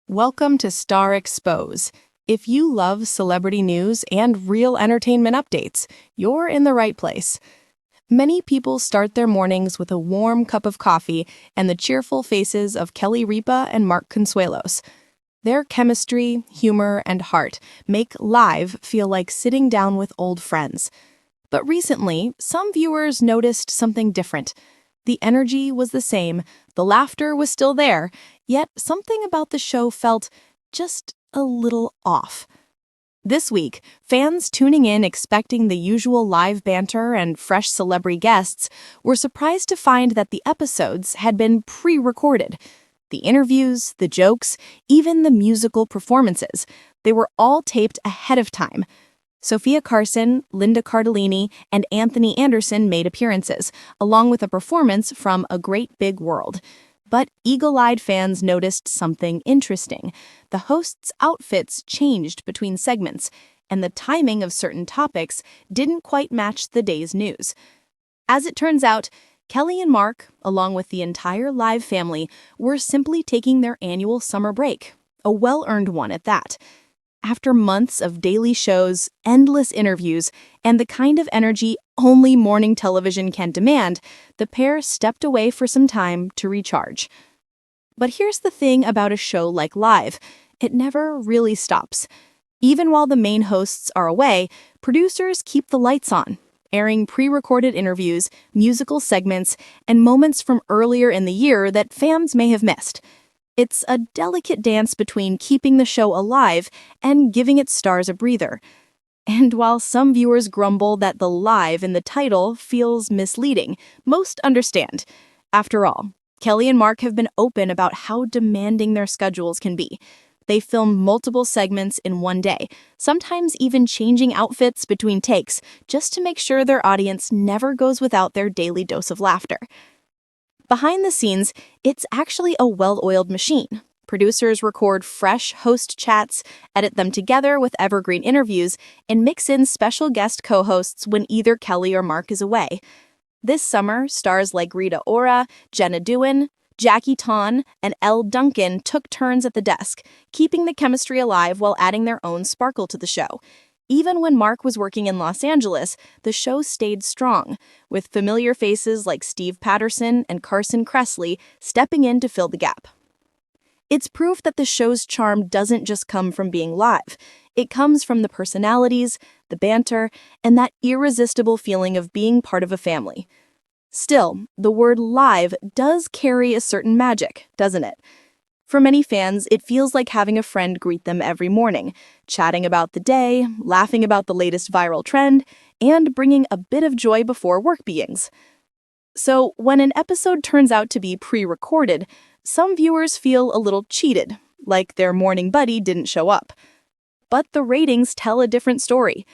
Welcome to Star Expose. If you love celebrity news and real entertainment updates, you're in the right place. Many people start their mornings with a warm cup of coffee and the cheerful faces of Kelly Ripa and Mark Consuelos. Their chemistry, humor, and heart make Live feel like sitting down with old friends. But recently, some viewers noticed something different. The energy was the same, the laughter was still there, yet something about the show felt just a little off. This week, fans tuning in expecting the usual live banter and fresh celebrity guests were surprised to find that the episodes had been pre-recorded. The interviews, the jokes, even the musical performances, they were all taped ahead of time. Sofia Carson, Linda Cardellini, and Anthony Anderson made appearances, along with a performance from A Great Big World. But eagle-eyed fans noticed something interesting. The hosts' outfits changed between segments, and the timing of certain topics didn't quite match the day's news. As it turns out, Kelly and Mark, along with the entire Live family, were simply taking their annual summer break, a well-earned one at that. After months of daily shows, endless interviews, and the kind of energy only morning television can demand, the pair stepped away for some time to recharge. But here's the thing about a show like Live. It never really stops. Even while the main hosts are away, producers keep the lights on, airing pre-recorded interviews, musical segments, and moments from earlier in the year that fans may have missed. It's a delicate dance between keeping the show alive and giving its stars a breather. And while some viewers grumble that the live in the title feels misleading, most understand. After all, Kelly and Mark have been open about how demanding their schedules can be. They film multiple segments in one day, sometimes even changing outfits between takes, just to make sure their audience never goes without their daily dose of laughter. Behind the scenes, it's actually a well-oiled machine. Producers record fresh host chats, edit them together with evergreen interviews, and mix in special guest co-hosts when either Kelly or Mark is away. This summer, stars like Rita Ora, Jenna Dewan, Jackie Ton, and Elle Duncan took turns at the desk, keeping the chemistry alive while adding their own sparkle to the show. Even when Mark was working in Los Angeles, the show stayed strong, with familiar faces like Steve Patterson and Carson Kressley stepping in to fill the gap. It's proof that the show's charm doesn't just come from being live. It comes from the personalities, the banter, and that irresistible feeling of being part of a family. Still, the word live does carry a certain magic, doesn't it? For many fans, it feels like having a friend greet them every morning, chatting about the day, laughing about the latest viral trend, and bringing a bit of joy before work begins. So, when an episode turns out to be pre-recorded, some viewers feel a little cheated, like their morning buddy didn't show up. But the ratings tell a different story.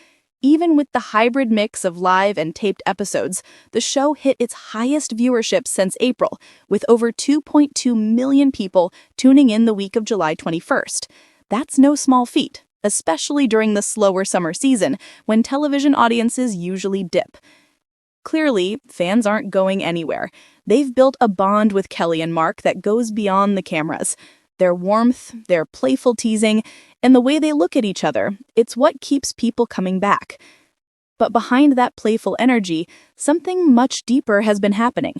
Even with the hybrid mix of live and taped episodes, the show hit its highest viewership since April, with over 2.2 million people tuning in the week of July 21st. That's no small feat, especially during the slower summer season, when television audiences usually dip. Clearly, fans aren't going anywhere. They've built a bond with Kelly and Mark that goes beyond the cameras. Their warmth, their playful teasing, and the way they look at each other, it's what keeps people coming back. But behind that playful energy, something much deeper has been happening.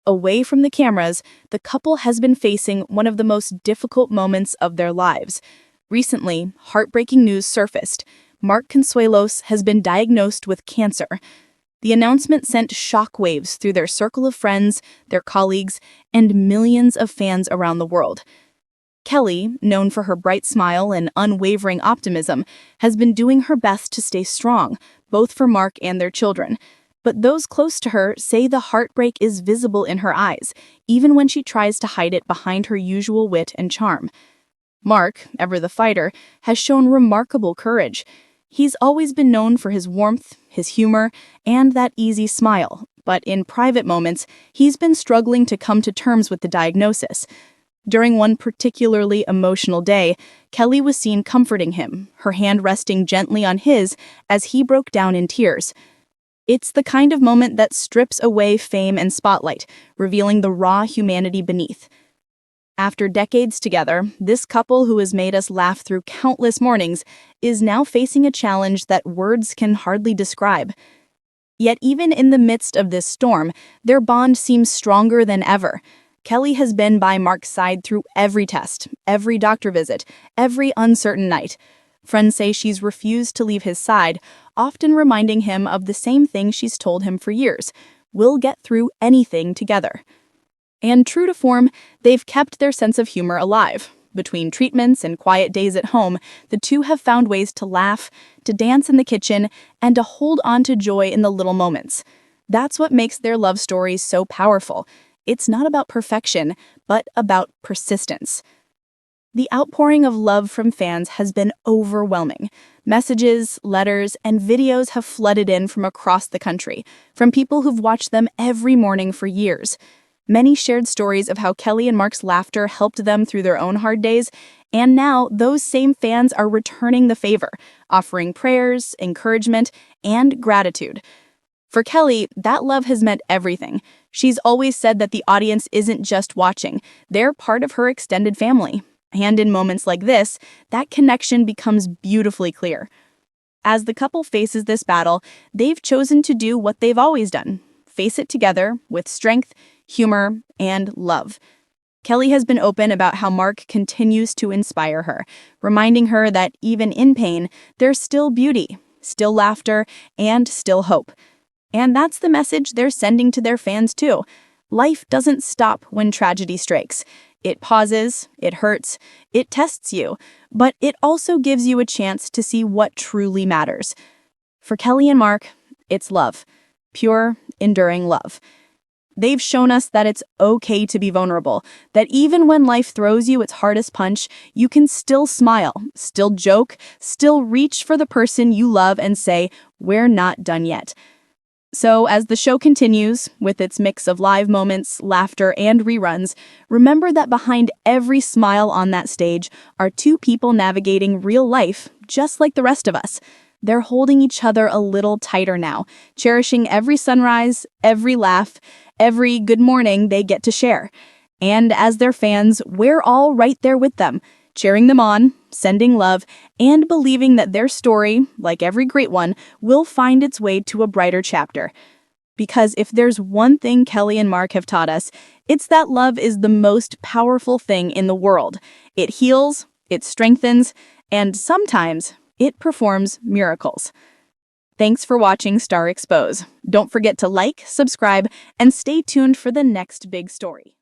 Away from the cameras, the couple has been facing one of the most difficult moments of their lives. Recently, heartbreaking news surfaced. Mark Consuelos has been diagnosed with cancer. The announcement sent shockwaves through their circle of friends, their colleagues, and millions of fans around the world. Kelly, known for her bright smile and unwavering optimism, has been doing her best to stay strong, both for Mark and their children. But those close to her say the heartbreak is visible in her eyes, even when she tries to hide it behind her usual wit and charm. Mark, ever the fighter, has shown remarkable courage. He's always been known for his warmth, his humor, and that easy smile, but in private moments, he's been struggling to come to terms with the diagnosis. During one particularly emotional day, Kelly was seen comforting him, her hand resting gently on his as he broke down in tears. It's the kind of moment that strips away fame and spotlight, revealing the raw humanity beneath. After decades together, this couple who has made us laugh through countless mornings is now facing a challenge that words can hardly describe. Yet even in the midst of this storm, their bond seems stronger than ever. Kelly has been by Mark's side through every test, every doctor visit, every uncertain night. Friends say she's refused to leave his side, often reminding him of the same thing she's told him for years: we'll get through anything together. And true to form, they've kept their sense of humor alive. Between treatments and quiet days at home, the two have found ways to laugh, to dance in the kitchen, and to hold on to joy in the little moments. That's what makes their love stories so powerful. It's not about perfection, but about persistence. The outpouring of love from fans has been overwhelming. Messages, letters, and videos have flooded in from across the country, from people who've watched them every morning for years. Many shared stories of how Kelly and Mark's laughter helped them through their own hard days, and now those same fans are returning the favor, offering prayers, encouragement, and gratitude. For Kelly, that love has meant everything. She's always said that the audience isn't just watching, they're part of her extended family. And in moments like this, that connection becomes beautifully clear. As the couple faces this battle, they've chosen to do what they've always done: face it together with strength, humor, and love. Kelly has been open about how Mark continues to inspire her, reminding her that even in pain, there's still beauty, still laughter, and still hope. And that's the message they're sending to their fans too. Life doesn't stop when tragedy strikes. It pauses, it hurts, it tests you, but it also gives you a chance to see what truly matters. For Kelly and Mark, it's love. Pure, enduring love. They've shown us that it's okay to be vulnerable, that even when life throws you its hardest punch, you can still smile, still joke, still reach for the person you love and say, "We're not done yet." So as the show continues, with its mix of live moments, laughter, and reruns, remember that behind every smile on that stage are two people navigating real life, just like the rest of us. They're holding each other a little tighter now, cherishing every sunrise, every laugh, every good morning they get to share. And as their fans, we're all right there with them, cheering them on, sending love, and believing that their story, like every great one, will find its way to a brighter chapter. Because if there's one thing Kelly and Mark have taught us, it's that love is the most powerful thing in the world. It heals, it strengthens, and sometimes it performs miracles. Thanks for watching Star Expose. Don't forget to like, subscribe, and stay tuned for the next big story.